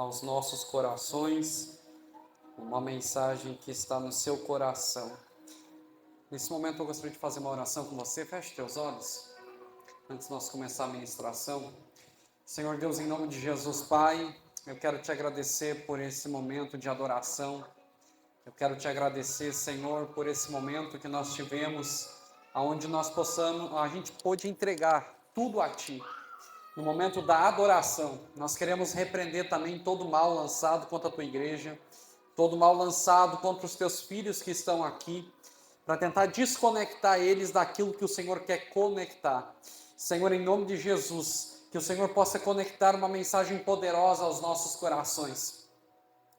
aos nossos corações, uma mensagem que está no seu coração. Nesse momento eu gostaria de fazer uma oração com você. Feche teus olhos, antes de nós começar a ministração. Senhor Deus, em nome de Jesus, Pai, eu quero te agradecer por esse momento de adoração. Eu quero te agradecer, Senhor, por esse momento que nós tivemos, onde a gente pôde entregar tudo a Ti. No momento da adoração, nós queremos repreender também todo mal lançado contra a Tua igreja, todo mal lançado contra os Teus filhos que estão aqui, para tentar desconectar eles daquilo que o Senhor quer conectar. Senhor, em nome de Jesus, que o Senhor possa conectar uma mensagem poderosa aos nossos corações.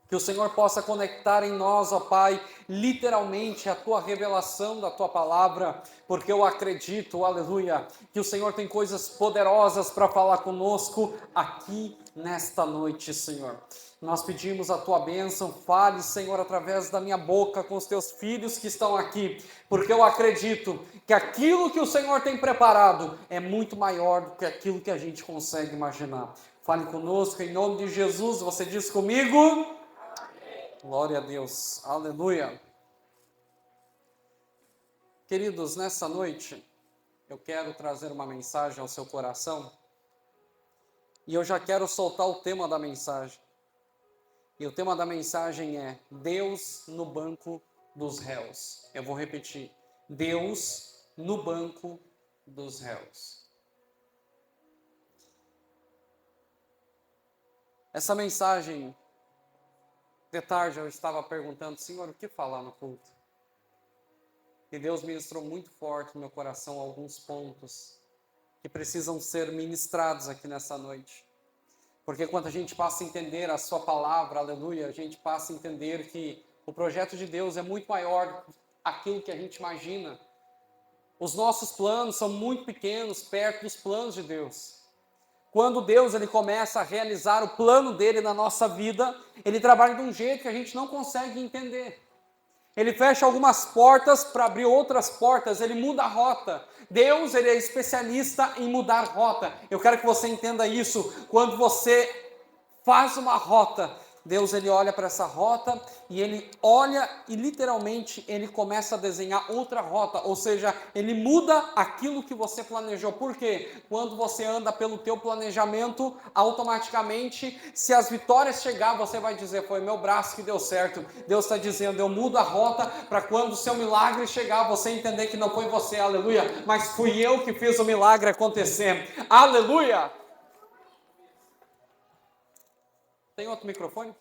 Que o Senhor possa conectar em nós, ó Pai, literalmente a Tua revelação da Tua palavra, porque eu acredito, aleluia, que o Senhor tem coisas poderosas para falar conosco aqui nesta noite, Senhor. Nós pedimos a Tua bênção, fale, Senhor, através da minha boca com os Teus filhos que estão aqui, porque eu acredito que aquilo que o Senhor tem preparado é muito maior do que aquilo que a gente consegue imaginar. Fale conosco, em nome de Jesus, você diz comigo... Glória a Deus, aleluia. Queridos, nessa noite, eu quero trazer uma mensagem ao seu coração, e eu já quero soltar o tema da mensagem. E o tema da mensagem é Deus no banco dos réus. Eu vou repetir, Deus no banco dos réus. Essa mensagem... De tarde eu estava perguntando, Senhor, o que falar no culto? E Deus ministrou muito forte no meu coração alguns pontos que precisam ser ministrados aqui nessa noite. Porque quando a gente passa a entender a sua palavra, aleluia, a gente passa a entender que o projeto de Deus é muito maior do que aquilo que a gente imagina. Os nossos planos são muito pequenos perto dos planos de Deus. Quando Deus ele começa a realizar o plano dele na nossa vida, ele trabalha de um jeito que a gente não consegue entender. Ele fecha algumas portas para abrir outras portas, ele muda a rota. Deus ele é especialista em mudar rota. Eu quero que você entenda isso. Quando você faz uma rota, Deus ele olha para essa rota e ele olha e literalmente ele começa a desenhar outra rota, ou seja, ele muda aquilo que você planejou. Por quê? Quando você anda pelo teu planejamento, automaticamente, se as vitórias chegar, você vai dizer, foi meu braço que deu certo. Deus está dizendo, eu mudo a rota para quando o seu milagre chegar, você entender que não foi você, aleluia, mas fui eu que fiz o milagre acontecer, aleluia. Tem outro microfone?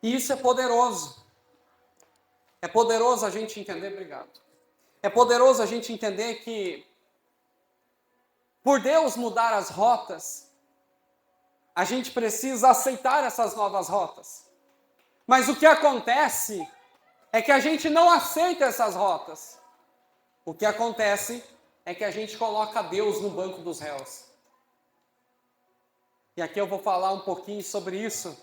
E isso é poderoso. É poderoso a gente entender, obrigado. É poderoso a gente entender que, por Deus mudar as rotas, a gente precisa aceitar essas novas rotas. Mas o que acontece é que a gente não aceita essas rotas. O que acontece é que a gente coloca Deus no banco dos réus. E aqui eu vou falar um pouquinho sobre isso,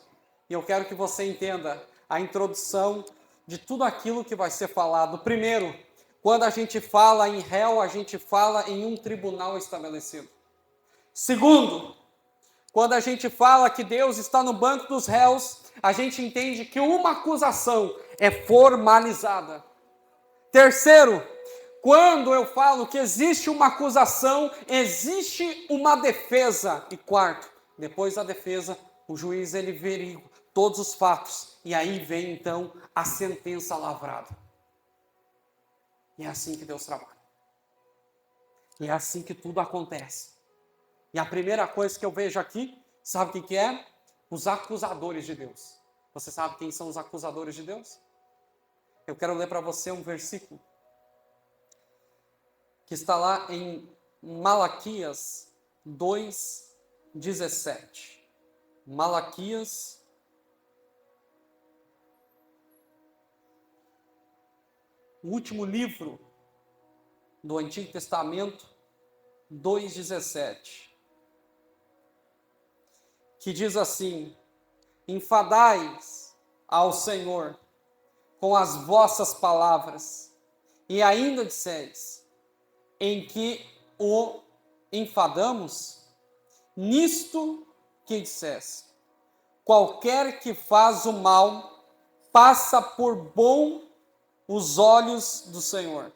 e eu quero que você entenda a introdução de tudo aquilo que vai ser falado. Primeiro, quando a gente fala em réu, a gente fala em um tribunal estabelecido. Segundo, quando a gente fala que Deus está no banco dos réus, a gente entende que uma acusação é formalizada. Terceiro, quando eu falo que existe uma acusação, existe uma defesa. E quarto, depois da defesa, o juiz ele veriga todos os fatos. E aí vem então a sentença lavrada. E é assim que Deus trabalha. E é assim que tudo acontece. E a primeira coisa que eu vejo aqui, sabe o que é? Os acusadores de Deus. Você sabe quem são os acusadores de Deus? Eu quero ler para você um versículo que está lá em Malaquias 2:17. Malaquias, o último livro do Antigo Testamento, 2:17, que diz assim: enfadais ao Senhor com as vossas palavras, e ainda disseis, em que o enfadamos? Nisto que disseste: qualquer que faz o mal, passa por bom os olhos do Senhor,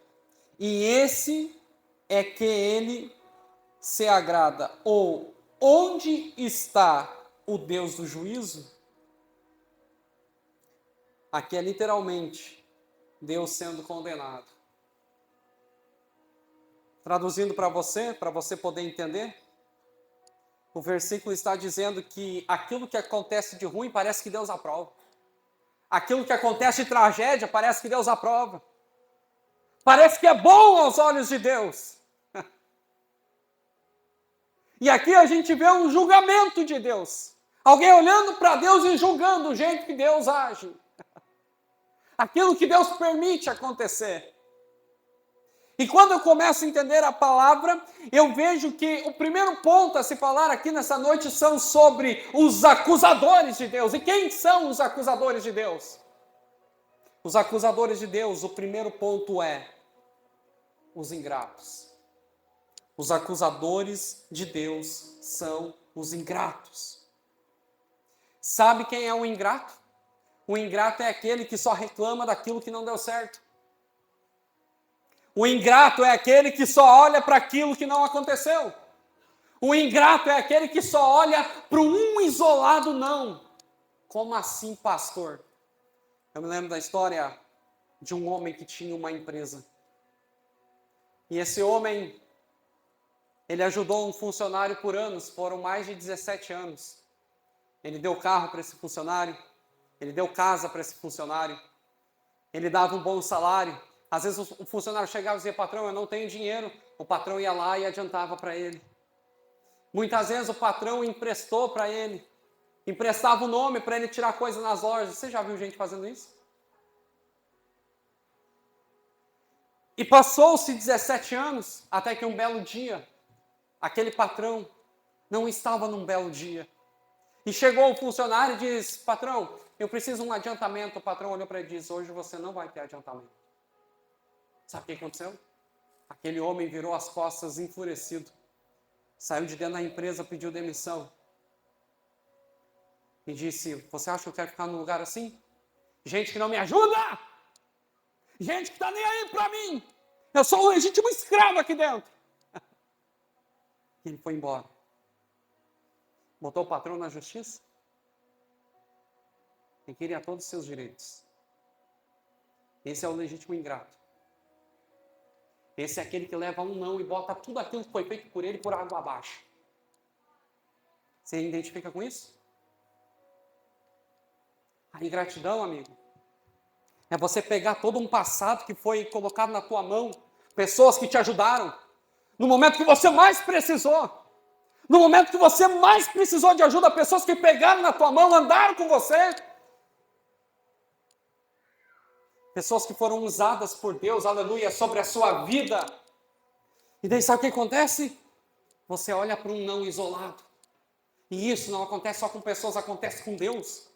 e esse é que ele se agrada. Ou, onde está o Deus do juízo? Aqui é literalmente Deus sendo condenado. Traduzindo para você poder entender, o versículo está dizendo que aquilo que acontece de ruim parece que Deus aprova. Aquilo que acontece de tragédia parece que Deus aprova. Parece que é bom aos olhos de Deus. E aqui a gente vê um julgamento de Deus. Alguém olhando para Deus e julgando o jeito que Deus age. Aquilo que Deus permite acontecer. E quando eu começo a entender a palavra, eu vejo que o primeiro ponto a se falar aqui nessa noite são sobre os acusadores de Deus. E quem são os acusadores de Deus? Os acusadores de Deus, o primeiro ponto é os ingratos. Os acusadores de Deus são os ingratos. Sabe quem é o ingrato? O ingrato é aquele que só reclama daquilo que não deu certo. O ingrato é aquele que só olha para aquilo que não aconteceu. O ingrato é aquele que só olha para um isolado não. Como assim, pastor? Eu me lembro da história de um homem que tinha uma empresa. E esse homem, ele ajudou um funcionário por anos, foram mais de 17 anos. Ele deu carro para esse funcionário, ele deu casa para esse funcionário, ele dava um bom salário. Às vezes o funcionário chegava e dizia: patrão, eu não tenho dinheiro. O patrão ia lá e adiantava para ele. Muitas vezes o patrão emprestou para ele, emprestava o nome para ele tirar coisa nas lojas. Você já viu gente fazendo isso? E passou-se 17 anos, até que um belo dia, aquele patrão não estava num belo dia. E chegou o funcionário e disse: patrão, eu preciso de um adiantamento. O patrão olhou para ele e disse: hoje você não vai ter adiantamento. Sabe o que aconteceu? Aquele homem virou as costas enfurecido. Saiu de dentro da empresa, pediu demissão. E disse: você acha que eu quero ficar num lugar assim? Gente que não me ajuda! Gente que está nem aí para mim! Eu sou um legítimo escravo aqui dentro. E ele foi embora. Botou o patrão na justiça. E queria todos os seus direitos. Esse é o legítimo ingrato. Esse é aquele que leva um não e bota tudo aquilo que foi feito por ele por água abaixo. Você identifica com isso? A ingratidão, amigo, é você pegar todo um passado que foi colocado na tua mão, pessoas que te ajudaram, no momento que você mais precisou. No momento que você mais precisou de ajuda, pessoas que pegaram na tua mão, andaram com você. Pessoas que foram usadas por Deus, aleluia, sobre a sua vida. E daí sabe o que acontece? Você olha para um não isolado. E isso não acontece só com pessoas, acontece com Deus.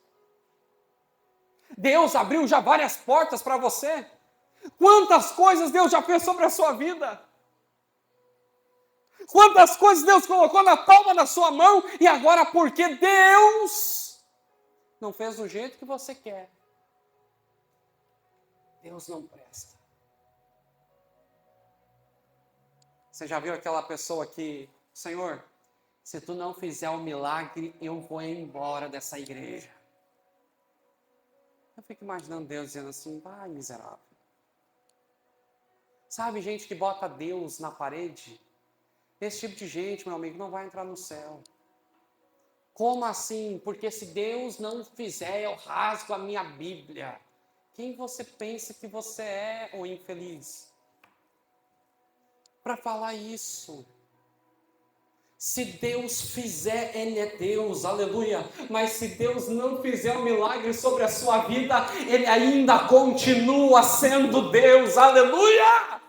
Deus abriu já várias portas para você. Quantas coisas Deus já fez sobre a sua vida? Quantas coisas Deus colocou na palma da sua mão e agora porque Deus não fez do jeito que você quer, Deus não presta. Você já viu aquela pessoa que, Senhor, se tu não fizer um milagre, eu vou embora dessa igreja. Eu fico imaginando Deus dizendo assim: vai, miserável. Sabe, gente que bota Deus na parede? Esse tipo de gente, meu amigo, não vai entrar no céu. Como assim? Porque se Deus não fizer, eu rasgo a minha Bíblia. Quem você pensa que você é, ô infeliz? Para falar isso. Se Deus fizer, Ele é Deus, aleluia. Mas se Deus não fizer um milagre sobre a sua vida, Ele ainda continua sendo Deus, aleluia.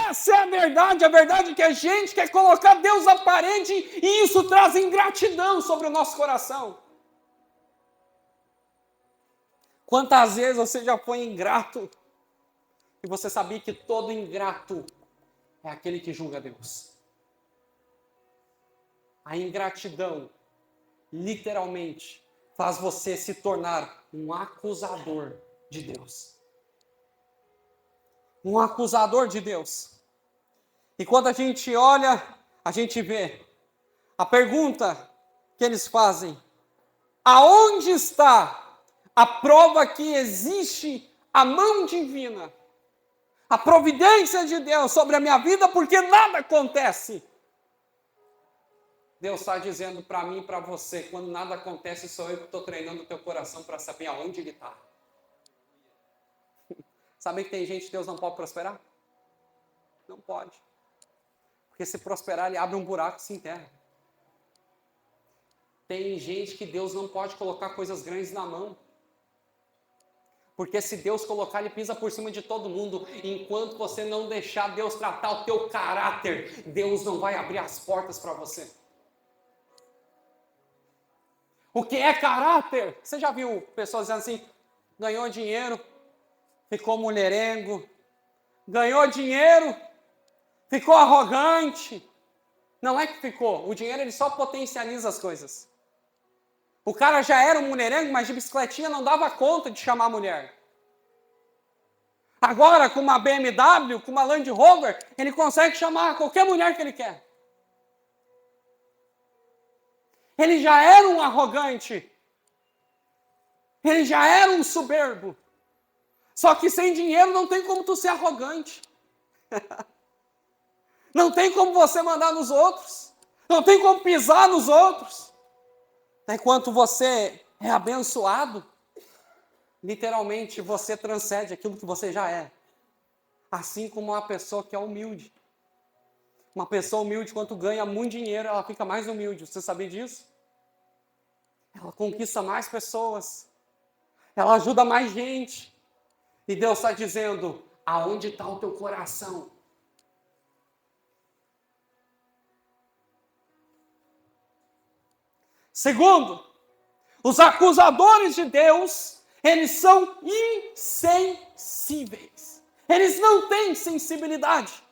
Essa é a verdade é que a gente quer colocar Deus à parede e isso traz ingratidão sobre o nosso coração. Quantas vezes você já foi ingrato e você sabia que todo ingrato é aquele que julga Deus. A ingratidão, literalmente, faz você se tornar um acusador de Deus. Um acusador de Deus. E quando a gente olha, a gente vê a pergunta que eles fazem: aonde está a prova que existe a mão divina, a providência de Deus sobre a minha vida, porque nada acontece? Deus está dizendo para mim e para você, quando nada acontece, sou eu que estou treinando o teu coração para saber aonde ele está. Sabe que tem gente que Deus não pode prosperar? Não pode. Porque se prosperar, ele abre um buraco e se enterra. Tem gente que Deus não pode colocar coisas grandes na mão. Porque se Deus colocar, ele pisa por cima de todo mundo. Enquanto você não deixar Deus tratar o teu caráter, Deus não vai abrir as portas para você. O que é caráter? Você já viu pessoas dizendo assim, ganhou dinheiro, ficou mulherengo, ganhou dinheiro, ficou arrogante. Não é que ficou, o dinheiro ele só potencializa as coisas. O cara já era um mulherengo, mas de bicicletinha não dava conta de chamar a mulher. Agora, com uma BMW, com uma Land Rover, ele consegue chamar qualquer mulher que ele quer. Ele já era um arrogante. Ele já era um soberbo. Só que sem dinheiro não tem como tu ser arrogante. Não tem como você mandar nos outros. Não tem como pisar nos outros. Enquanto você é abençoado, literalmente você transcende aquilo que você já é. Assim como uma pessoa que é humilde. Uma pessoa humilde, quando ganha muito dinheiro, ela fica mais humilde. Você sabia disso? Ela conquista mais pessoas. Ela ajuda mais gente. E Deus está dizendo, aonde está o teu coração? Segundo, os acusadores de Deus, eles são insensíveis. Eles não têm sensibilidade.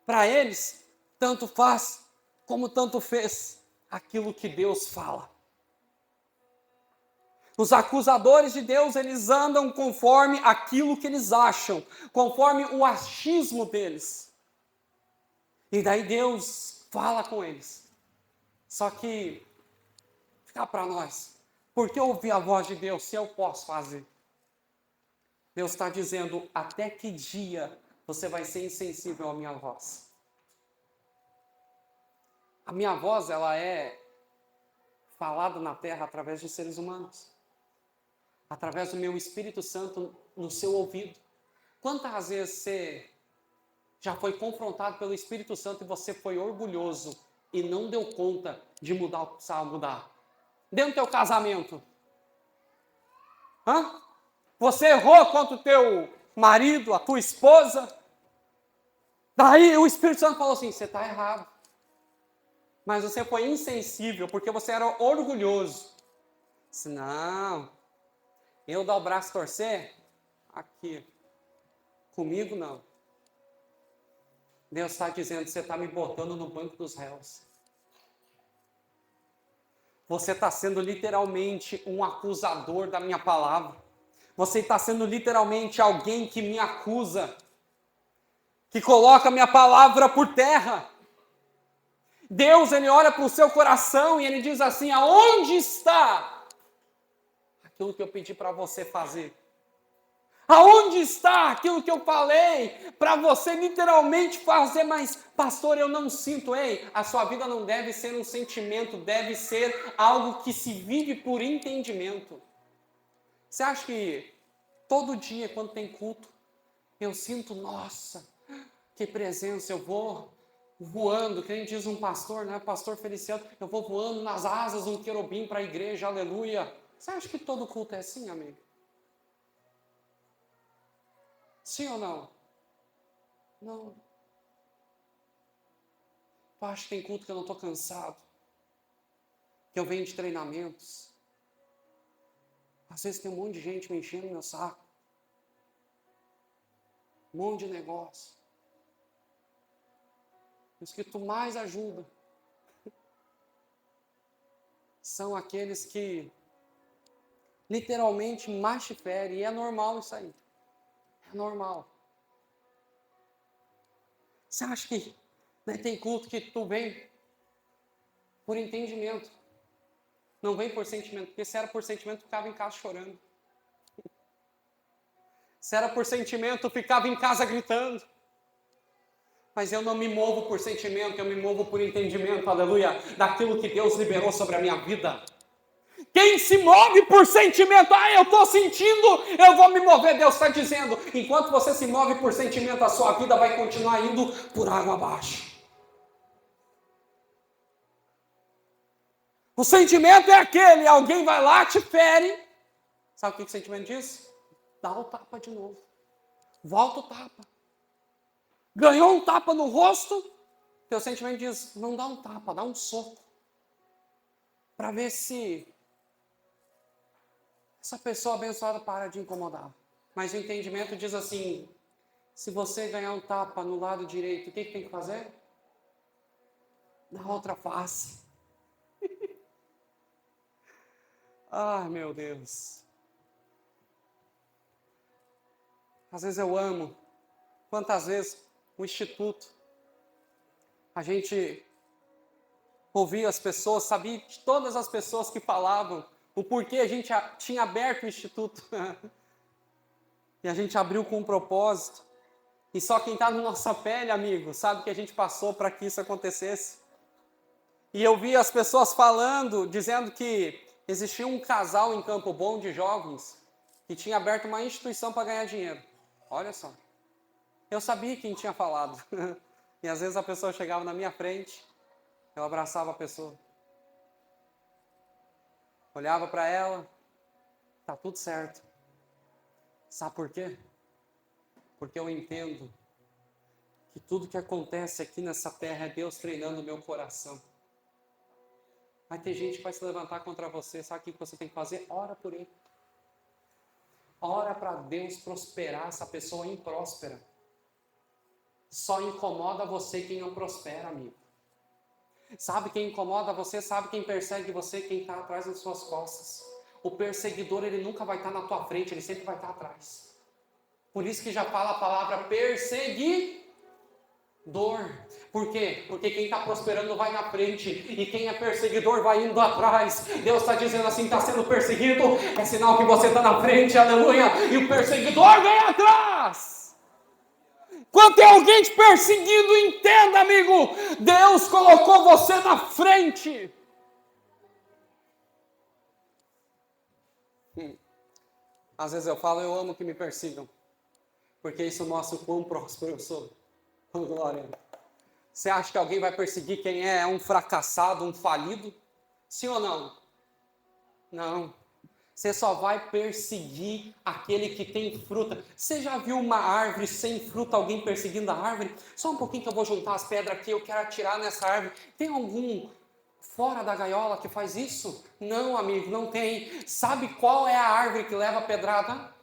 Para eles, tanto faz como tanto fez aquilo que Deus fala. Os acusadores de Deus, eles andam conforme aquilo que eles acham, conforme o achismo deles. E daí Deus fala com eles. Só que, fica para nós, por que ouvir a voz de Deus se eu posso fazer? Deus está dizendo, até que dia você vai ser insensível à minha voz? A minha voz, ela é falada na terra através de seres humanos. Através do meu Espírito Santo no seu ouvido. Quantas vezes você já foi confrontado pelo Espírito Santo e você foi orgulhoso e não deu conta de mudar o que precisava mudar? Dentro do teu casamento. Você errou contra o teu marido, a tua esposa. Daí o Espírito Santo falou assim, você está errado. Mas você foi insensível porque você era orgulhoso. Disse, não, eu dar o braço torcer? Aqui. Comigo não. Deus está dizendo, você está me botando no banco dos réus. Você está sendo literalmente um acusador da minha palavra. Você está sendo literalmente alguém que me acusa. Que coloca a minha palavra por terra. Deus, ele olha para o seu coração e ele diz assim, aonde está aquilo que eu pedi para você fazer? Aonde está aquilo que eu falei para você literalmente fazer? Mas, pastor, eu não sinto. Ei, a sua vida não deve ser um sentimento, deve ser algo que se vive por entendimento. Você acha que todo dia, quando tem culto, eu sinto, nossa, que presença, eu vou voando, que nem diz um pastor, né? Pastor Feliciano, eu vou voando nas asas de um querubim para a igreja, aleluia. Você acha que todo culto é assim, amigo? Sim ou não? Não. Eu acho que tem culto que eu não estou cansado. Que eu venho de treinamentos. Às vezes tem um monte de gente me enchendo meu saco. Um monte de negócio. os que tu mais ajuda, são aqueles que literalmente mais te ferem. E é normal isso aí. É normal. Você acha que tem culto que tu vem por entendimento, não vem por sentimento? Porque se era por sentimento, tu ficava em casa chorando. Se era por sentimento, eu ficava em casa gritando. Mas eu não me movo por sentimento, eu me movo por entendimento, aleluia, daquilo que Deus liberou sobre a minha vida. Quem se move por sentimento, eu estou sentindo, eu vou me mover. Deus está dizendo, enquanto você se move por sentimento, a sua vida vai continuar indo por água abaixo. O sentimento é aquele, alguém vai lá, te fere. Sabe o que o sentimento diz? Dá o tapa de novo. Volta o tapa. Ganhou um tapa no rosto, teu sentimento diz, não dá um tapa, dá um soco. Para ver se essa pessoa abençoada para de incomodar. Mas o entendimento diz assim, se você ganhar um tapa no lado direito, o que tem que fazer? Dá outra face. Ai, meu Deus. Às vezes eu amo. Quantas vezes o Instituto, a gente ouvia as pessoas, sabia de todas as pessoas que falavam o porquê a gente tinha aberto o Instituto. E a gente abriu com um propósito. E só quem está na nossa pele, amigo, sabe que a gente passou para que isso acontecesse. E eu vi as pessoas falando, dizendo que existia um casal em Campo Bom de jovens que tinha aberto uma instituição para ganhar dinheiro. Olha só. Eu sabia quem tinha falado. E às vezes a pessoa chegava na minha frente, eu abraçava a pessoa. Olhava para ela, tá tudo certo. Sabe por quê? Porque eu entendo que tudo que acontece aqui nessa terra é Deus treinando o meu coração. Vai ter gente que vai se levantar contra você. Sabe o que você tem que fazer? Ora por ele. Ora para Deus prosperar essa pessoa impróspera. Só incomoda você quem não prospera, amigo. Sabe quem incomoda você? Sabe quem persegue você? Quem está atrás das suas costas. O perseguidor, ele nunca vai estar na tua frente, ele sempre vai estar atrás. Por isso que já fala a palavra perseguidor. Por quê? Porque quem está prosperando vai na frente e quem é perseguidor vai indo atrás. Deus está dizendo assim, está sendo perseguido, é sinal que você está na frente, aleluia, e o perseguidor vem atrás. Quando tem alguém te perseguindo, entenda, amigo, Deus colocou você na frente. Às vezes eu falo, eu amo que me persigam, porque isso mostra o quão próspero eu sou. Oh, glória. Você acha que alguém vai perseguir quem é um fracassado, um falido? Sim ou não? Não. Você só vai perseguir aquele que tem fruta. Você já viu uma árvore sem fruta, alguém perseguindo a árvore? Só um pouquinho que eu vou juntar as pedras aqui, eu quero atirar nessa árvore. Tem algum fora da gaiola que faz isso? Não, amigo, não tem. Sabe qual é a árvore que leva a pedrada?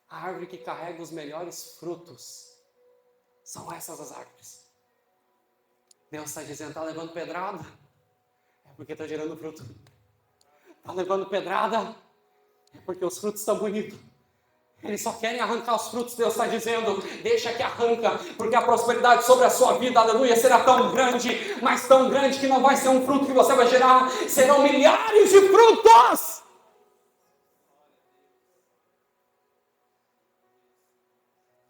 A árvore que carrega os melhores frutos. São essas as árvores. Deus está dizendo, está levando pedrada? É porque está gerando fruto. Está levando pedrada? É porque os frutos estão bonitos. Eles só querem arrancar os frutos. Deus está dizendo, deixa que arranca, porque a prosperidade sobre a sua vida, aleluia, será tão grande, mas tão grande que não vai ser um fruto que você vai gerar, serão milhares de frutos.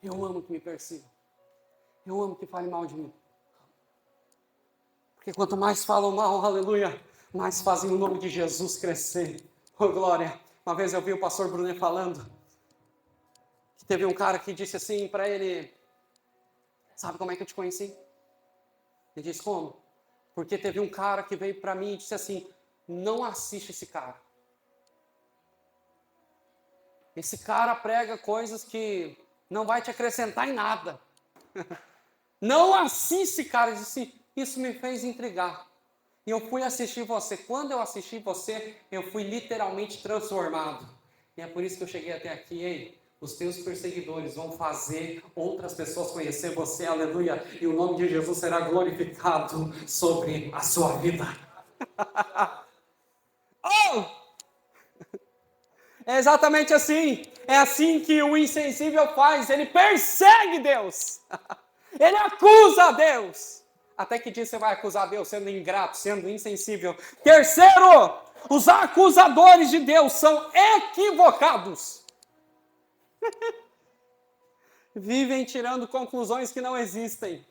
Eu amo que me persigam. Eu amo que fale mal de mim. Porque quanto mais falam mal, aleluia, mais fazem o nome de Jesus crescer. Oh, glória. Uma vez eu vi o pastor Brunet falando, que teve um cara que disse assim para ele, sabe como é que eu te conheci? Ele disse, como? Porque teve um cara que veio para mim e disse assim, não assiste esse cara. Esse cara prega coisas que não vai te acrescentar em nada. Não assiste, cara. Ele disse, isso me fez intrigar. E eu fui assistir você. Quando eu assisti você, eu fui literalmente transformado. E é por isso que eu cheguei até aqui, hein? Os teus perseguidores vão fazer outras pessoas conhecer você, aleluia, e o nome de Jesus será glorificado sobre a sua vida. Oh! É exatamente assim. É assim que o insensível faz. Ele persegue Deus. Ele acusa a Deus. Até que dia você vai acusar Deus sendo ingrato, sendo insensível? Terceiro, os acusadores de Deus são equivocados. Vivem tirando conclusões que não existem.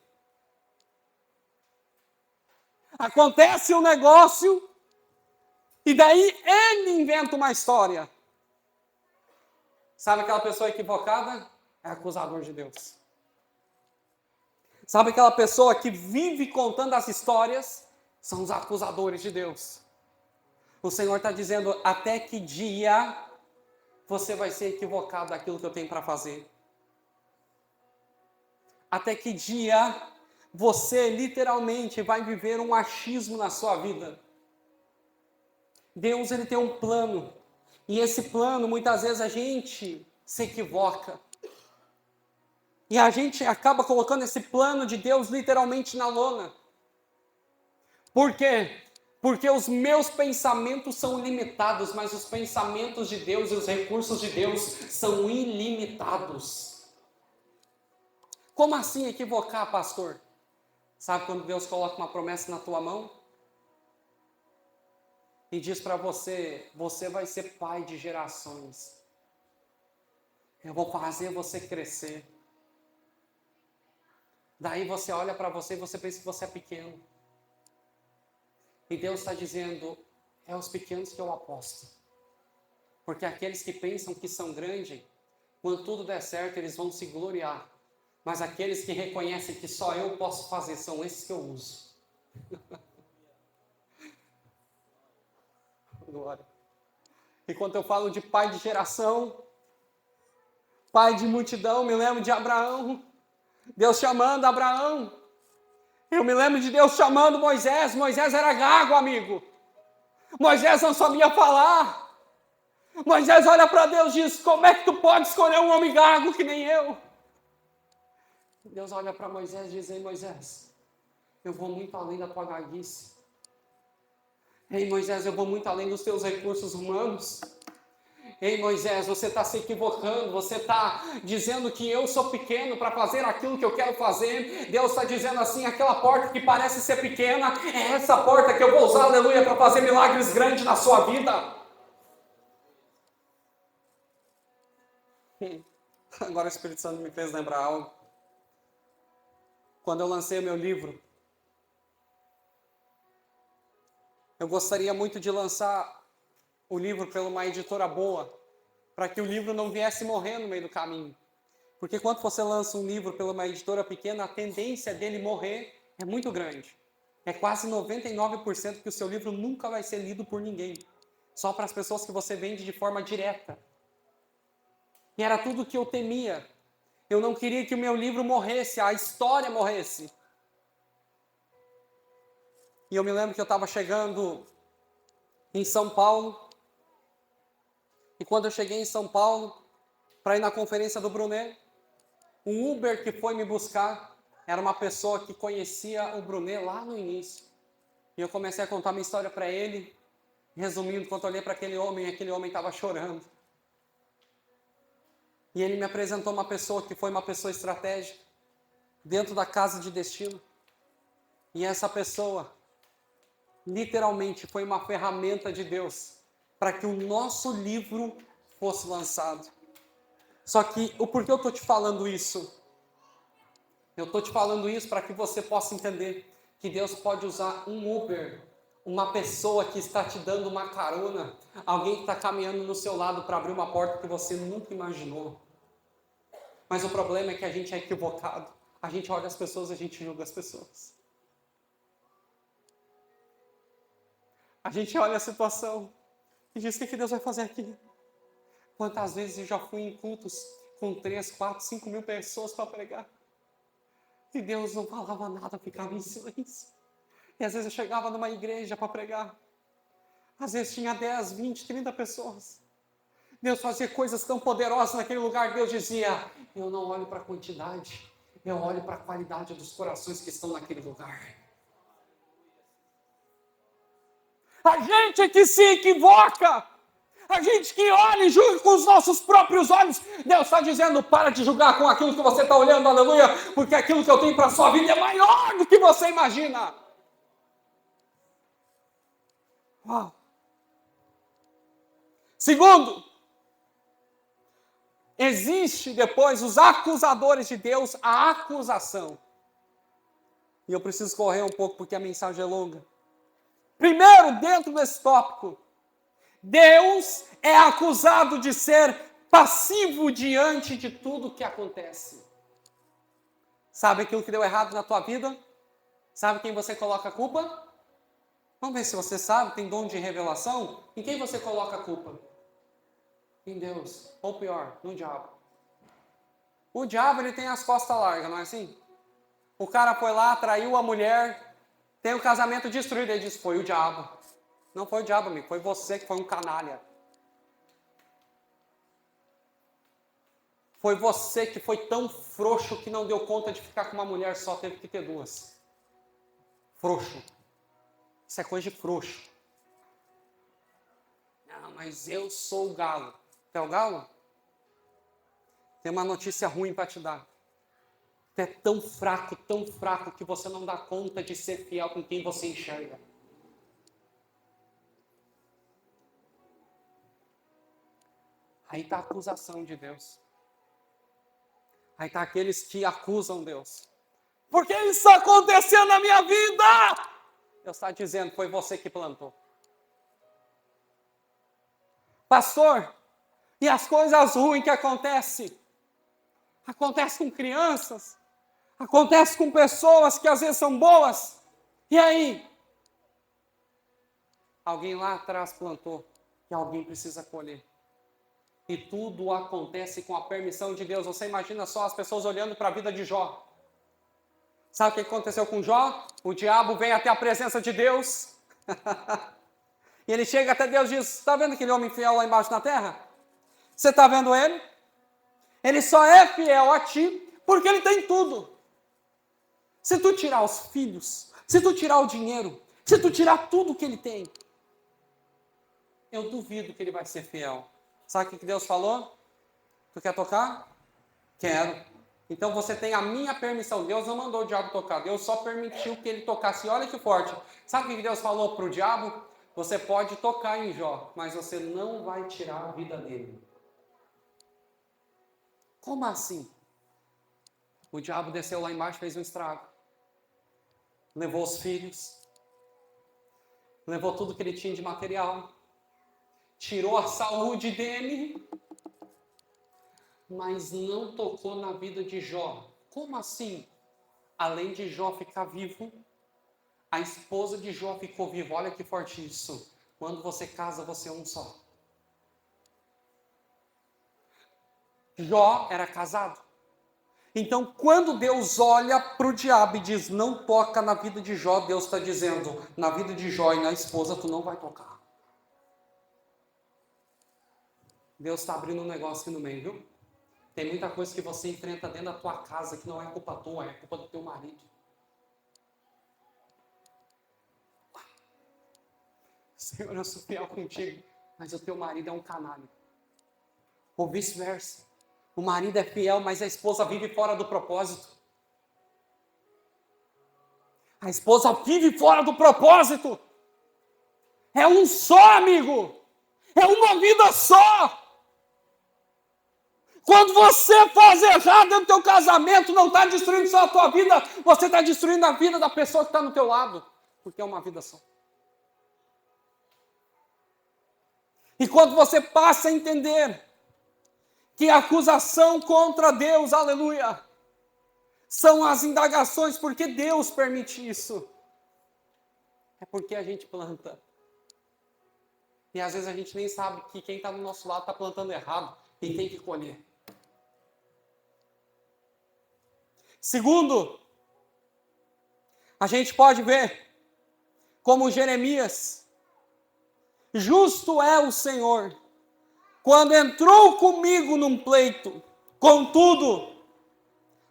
Acontece um negócio e daí ele inventa uma história. Sabe aquela pessoa equivocada? É acusador de Deus. Sabe aquela pessoa que vive contando as histórias? São os acusadores de Deus. O Senhor está dizendo, até que dia você vai ser equivocado daquilo que eu tenho para fazer? Até que dia você literalmente vai viver um achismo na sua vida? Deus, ele tem um plano. E esse plano, muitas vezes a gente se equivoca. E a gente acaba colocando esse plano de Deus literalmente na lona. Por quê? Porque os meus pensamentos são limitados, mas os pensamentos de Deus e os recursos de Deus são ilimitados. Como assim equivocar, pastor? Sabe quando Deus coloca uma promessa na tua mão? E diz para você, você vai ser pai de gerações. Eu vou fazer você crescer. Daí você olha para você e você pensa que você é pequeno. E Deus está dizendo, é os pequenos que eu aposto. Porque aqueles que pensam que são grandes, quando tudo der certo, eles vão se gloriar. Mas aqueles que reconhecem que só eu posso fazer, são esses que eu uso. Glória. E quando eu falo de pai de geração, pai de multidão, me lembro de Abraão. Deus chamando Abraão. Eu me lembro de Deus chamando Moisés. Moisés era gago, amigo. Moisés não sabia falar. Moisés olha para Deus e diz, como é que tu pode escolher um homem gago que nem eu? Deus olha para Moisés e diz, ei Moisés, eu vou muito além da tua gaguice. Ei Moisés, eu vou muito além dos teus recursos humanos. Ei Moisés, você está se equivocando, você está dizendo que eu sou pequeno para fazer aquilo que eu quero fazer. Deus está dizendo assim, aquela porta que parece ser pequena, é essa porta que eu vou usar, aleluia, para fazer milagres grandes na sua vida. Agora o Espírito Santo me fez lembrar algo. Quando eu lancei o meu livro, eu gostaria muito de lançar o livro pela uma editora boa, para que o livro não viesse morrer no meio do caminho. Porque quando você lança um livro pela uma editora pequena, a tendência dele morrer é muito grande. É quase 99% que o seu livro nunca vai ser lido por ninguém. Só para as pessoas que você vende de forma direta. E era tudo o que eu temia. Eu não queria que o meu livro morresse, a história morresse. E eu me lembro que eu estava chegando em São Paulo. E quando eu cheguei em São Paulo, para ir na conferência do Brunet, um Uber que foi me buscar era uma pessoa que conhecia o Brunet lá no início. E eu comecei a contar minha história para ele. Resumindo, quando eu olhei para aquele homem estava chorando. E ele me apresentou uma pessoa que foi uma pessoa estratégica dentro da casa de destino. E essa pessoa, literalmente, foi uma ferramenta de Deus para que o nosso livro fosse lançado. Só que, o porquê eu estou te falando isso? Eu estou te falando isso para que você possa entender que Deus pode usar um Uber, uma pessoa que está te dando uma carona, alguém que está caminhando no seu lado para abrir uma porta que você nunca imaginou. Mas o problema é que a gente é equivocado. A gente olha as pessoas, a gente julga as pessoas. A gente olha a situação e diz, o que Deus vai fazer aqui? Quantas vezes eu já fui em cultos com 3, 4, 5 mil pessoas para pregar? E Deus não falava nada, ficava em silêncio. E às vezes eu chegava numa igreja para pregar. Às vezes tinha 10, 20, 30 pessoas. Deus fazia coisas tão poderosas naquele lugar. Deus dizia: eu não olho para a quantidade, eu olho para a qualidade dos corações que estão naquele lugar. A gente que se equivoca, a gente que olha e julga com os nossos próprios olhos. Deus está dizendo: para de julgar com aquilo que você está olhando, aleluia, porque aquilo que eu tenho para a sua vida é maior do que você imagina. Uau! Segundo, existe depois os acusadores de Deus, a acusação. E eu preciso correr um pouco porque a mensagem é longa. Primeiro, dentro desse tópico, Deus é acusado de ser passivo diante de tudo que acontece. Sabe aquilo que deu errado na tua vida? Sabe quem você coloca a culpa? Vamos ver se você sabe, tem dom de revelação. Em quem você coloca a culpa? Em Deus. Ou pior, no diabo. O diabo, ele tem as costas largas, não é assim? O cara foi lá, traiu a mulher, tem o casamento destruído. Ele diz: foi o diabo. Não foi o diabo, amigo, foi você que foi um canalha. Foi você que foi tão frouxo que não deu conta de ficar com uma mulher só, teve que ter duas. Frouxo. Isso é coisa de frouxo. Não, mas eu sou o galo. Você é o galo? Tem uma notícia ruim para te dar. Você é tão fraco, que você não dá conta de ser fiel com quem você enxerga. Aí está a acusação de Deus. Aí está aqueles que acusam Deus. Por que isso aconteceu na minha vida? Deus está dizendo: foi você que plantou. Pastor, e as coisas ruins que acontecem? Acontece com crianças, acontece com pessoas que às vezes são boas. E aí? Alguém lá atrás plantou e alguém precisa colher. E tudo acontece com a permissão de Deus. Você imagina só as pessoas olhando para a vida de Jó. Sabe o que aconteceu com Jó? O diabo vem até a presença de Deus. E ele chega até Deus e diz: está vendo aquele homem fiel lá embaixo na terra? Você está vendo ele? Ele só é fiel a ti porque ele tem tudo. Se tu tirar os filhos, se tu tirar o dinheiro, se tu tirar tudo que ele tem, eu duvido que ele vai ser fiel. Sabe o que Deus falou? Tu quer tocar? Quero. Então você tem a minha permissão. Deus não mandou o diabo tocar. Deus só permitiu que ele tocasse. Olha que forte. Sabe o que Deus falou para o diabo? Você pode tocar em Jó, mas você não vai tirar a vida dele. Como assim? O diabo desceu lá embaixo e fez um estrago. Levou os filhos. Levou tudo que ele tinha de material. Tirou a saúde dele. Mas não tocou na vida de Jó. Como assim? Além de Jó ficar vivo, a esposa de Jó ficou viva. Olha que forte isso. Quando você casa, você é um só. Jó era casado. Então, quando Deus olha para o diabo e diz: não toca na vida de Jó, Deus está dizendo: na vida de Jó e na esposa tu não vai tocar. Deus está abrindo um negócio aqui no meio, viu? Tem muita coisa que você enfrenta dentro da tua casa que não é culpa tua, é culpa do teu marido. Senhor, eu sou fiel contigo, mas o teu marido é um canalha. Ou vice-versa. O marido é fiel, mas a esposa vive fora do propósito. A esposa vive fora do propósito. É um só, amigo. É uma vida só. Quando você faz errado dentro do teu casamento, não está destruindo só a tua vida, você está destruindo a vida da pessoa que está no teu lado. Porque é uma vida só. E quando você passa a entender que a acusação contra Deus, aleluia, são as indagações, porque Deus permite isso. É porque a gente planta. E às vezes a gente nem sabe que quem está do nosso lado está plantando errado e tem que colher. Segundo, a gente pode ver como Jeremias: justo é o Senhor quando entrou comigo num pleito. Contudo,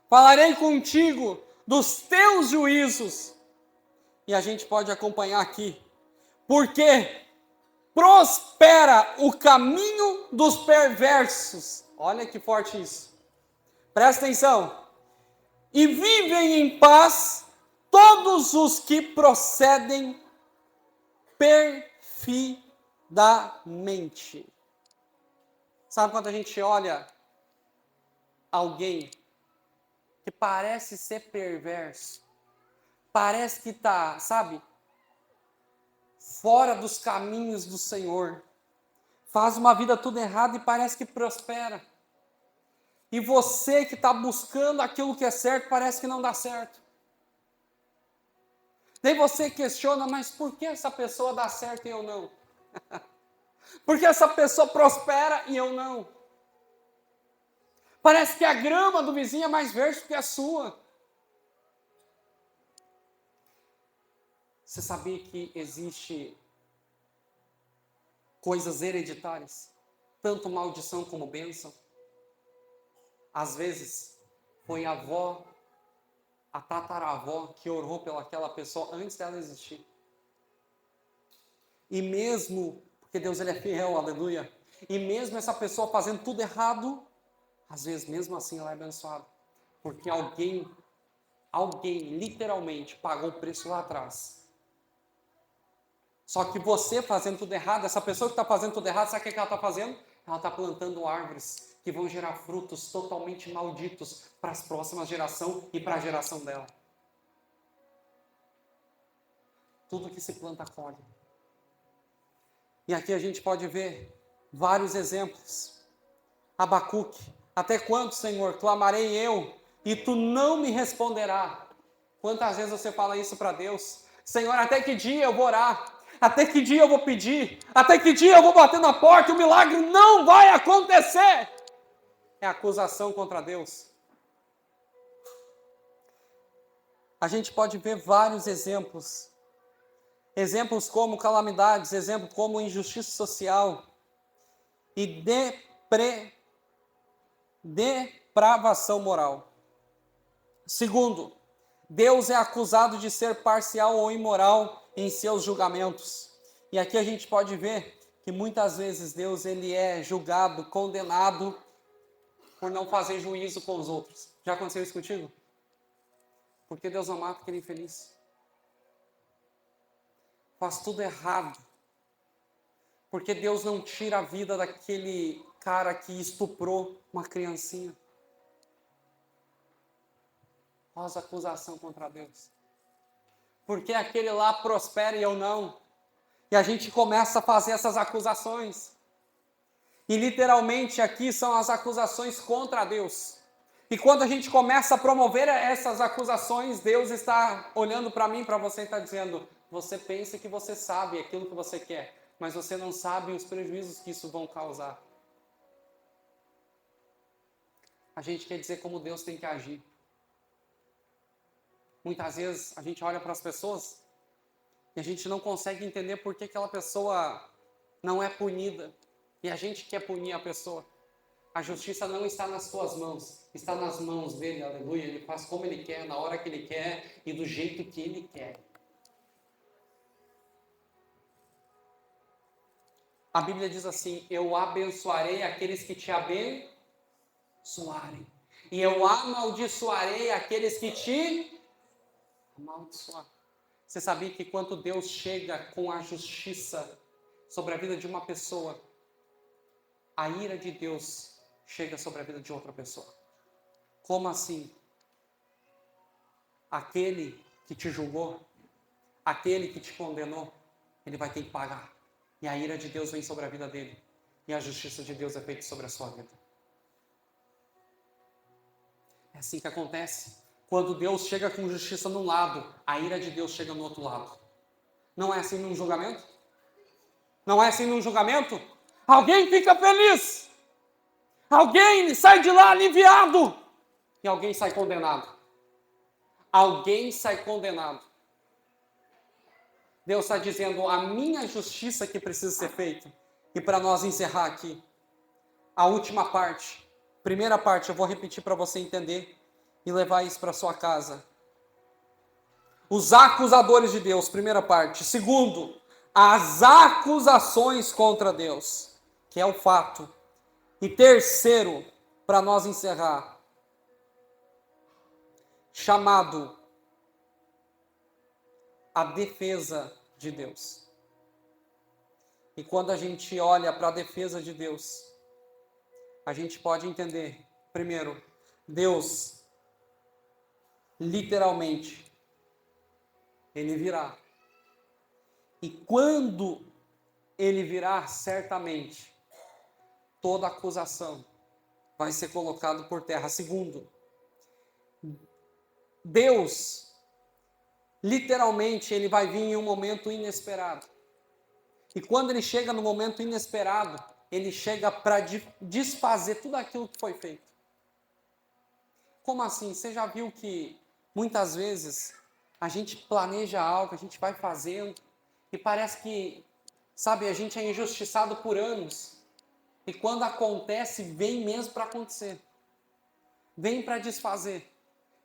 falarei contigo dos teus juízos. E a gente pode acompanhar aqui. Porque prospera o caminho dos perversos. Olha que forte isso. Presta atenção. E vivem em paz todos os que procedem perfidamente. Sabe quando a gente olha alguém que parece ser perverso, parece que está, sabe, fora dos caminhos do Senhor, faz uma vida tudo errado e parece que prospera. E você que está buscando aquilo que é certo, parece que não dá certo. Daí você questiona, mas por que essa pessoa dá certo e eu não? Por que essa pessoa prospera e eu não? Parece que a grama do vizinho é mais verde que a sua. Você sabia que existe coisas hereditárias? Tanto maldição como bênção. Às vezes, foi a avó, a tataravó, que orou pelaquela pessoa antes dela existir. E mesmo, porque Deus ele é fiel, aleluia, e mesmo essa pessoa fazendo tudo errado, às vezes mesmo assim ela é abençoada. Porque alguém literalmente pagou o preço lá atrás. Só que você fazendo tudo errado, essa pessoa que está fazendo tudo errado, sabe o que ela está fazendo? Ela está plantando árvores que vão gerar frutos totalmente malditos para as próximas gerações e para a geração dela. Tudo que se planta colhe. E aqui a gente pode ver vários exemplos. Abacuque, até quando, Senhor, clamarei eu e tu não me responderá? Quantas vezes você fala isso para Deus? Senhor, até que dia eu vou orar? Até que dia eu vou pedir? Até que dia eu vou bater na porta e o milagre não vai acontecer? É acusação contra Deus. A gente pode ver vários exemplos. Exemplos como calamidades, exemplos como injustiça social e depravação moral. Segundo, Deus é acusado de ser parcial ou imoral em seus julgamentos. E aqui a gente pode ver que muitas vezes Deus ele é julgado, condenado por não fazer juízo com os outros. Já aconteceu isso contigo? Porque Deus não mata aquele infeliz. Faz tudo errado. Porque Deus não tira a vida daquele cara que estuprou uma criancinha. Faz acusação contra Deus. Porque aquele lá prospera e eu não. E a gente começa a fazer essas acusações. E literalmente aqui são as acusações contra Deus. E quando a gente começa a promover essas acusações, Deus está olhando para mim, para você e está dizendo: você pensa que você sabe aquilo que você quer, mas você não sabe os prejuízos que isso vão causar. A gente quer dizer como Deus tem que agir. Muitas vezes a gente olha para as pessoas e a gente não consegue entender por que aquela pessoa não é punida. E a gente quer punir a pessoa. A justiça não está nas tuas mãos, está nas mãos dele, aleluia. Ele faz como ele quer, na hora que ele quer e do jeito que ele quer. A Bíblia diz assim: eu abençoarei aqueles que te abençoarem, e eu amaldiçoarei aqueles que te amaldiçoarem. Você sabia que quando Deus chega com a justiça sobre a vida de uma pessoa, a ira de Deus chega sobre a vida de outra pessoa? Como assim? Aquele que te julgou, aquele que te condenou, ele vai ter que pagar. E a ira de Deus vem sobre a vida dele. E a justiça de Deus é feita sobre a sua vida. É assim que acontece. Quando Deus chega com justiça num lado, a ira de Deus chega no outro lado. Não é assim num julgamento? Não é assim num julgamento? Alguém fica feliz. Alguém sai de lá aliviado. E alguém sai condenado. Alguém sai condenado. Deus está dizendo: a minha justiça que precisa ser feita. E para nós encerrar aqui, a última parte. Primeira parte, eu vou repetir para você entender e levar isso para sua casa. Os acusadores de Deus, primeira parte. Segundo, as acusações contra Deus, que é o fato. E terceiro, para nós encerrar, chamado a defesa de Deus. E quando a gente olha para a defesa de Deus, a gente pode entender, primeiro, Deus, literalmente, Ele virá. E quando Ele virá, certamente, toda acusação vai ser colocada por terra. Segundo, Deus, literalmente, Ele vai vir em um momento inesperado. E quando Ele chega no momento inesperado, Ele chega para desfazer tudo aquilo que foi feito. Como assim? Você já viu que muitas vezes a gente planeja algo, a gente vai fazendo e parece que, sabe, a gente é injustiçado por anos. E quando acontece, vem mesmo para acontecer. Vem para desfazer.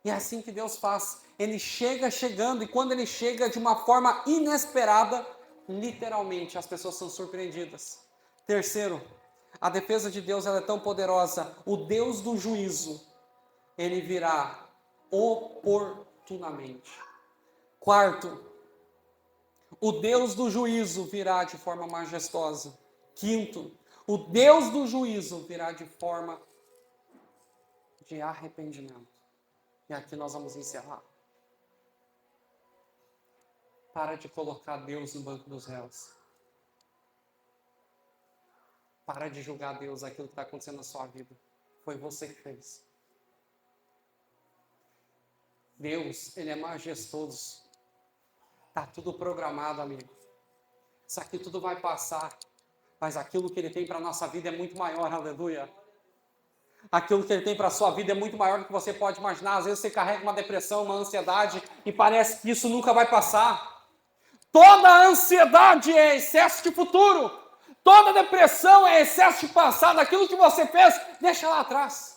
E é assim que Deus faz. Ele chega chegando e quando Ele chega de uma forma inesperada, literalmente as pessoas são surpreendidas. Terceiro, a defesa de Deus ela é tão poderosa. O Deus do juízo, Ele virá oportunamente. Quarto, o Deus do juízo virá de forma majestosa. Quinto, o Deus do juízo virá de forma de arrependimento. E aqui nós vamos encerrar. Para de colocar Deus no banco dos réus. Para de julgar Deus aquilo que está acontecendo na sua vida. Foi você que fez. Deus, Ele é majestoso. Está tudo programado, amigo. Isso aqui tudo vai passar. Mas aquilo que Ele tem para a nossa vida é muito maior, aleluia. Aquilo que Ele tem para a sua vida é muito maior do que você pode imaginar. Às vezes você carrega uma depressão, uma ansiedade e parece que isso nunca vai passar. Toda ansiedade é excesso de futuro. Toda depressão é excesso de passado. Aquilo que você fez, deixa lá atrás.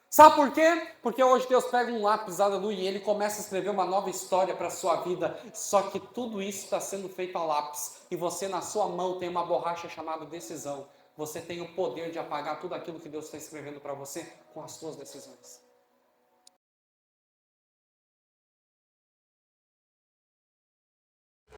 Sabe por quê? Porque hoje Deus pega um lápis, aleluia, e Ele começa a escrever uma nova história para a sua vida. Só que tudo isso está sendo feito a lápis. E você na sua mão tem uma borracha chamada decisão. Você tem o poder de apagar tudo aquilo que Deus está escrevendo para você com as suas decisões.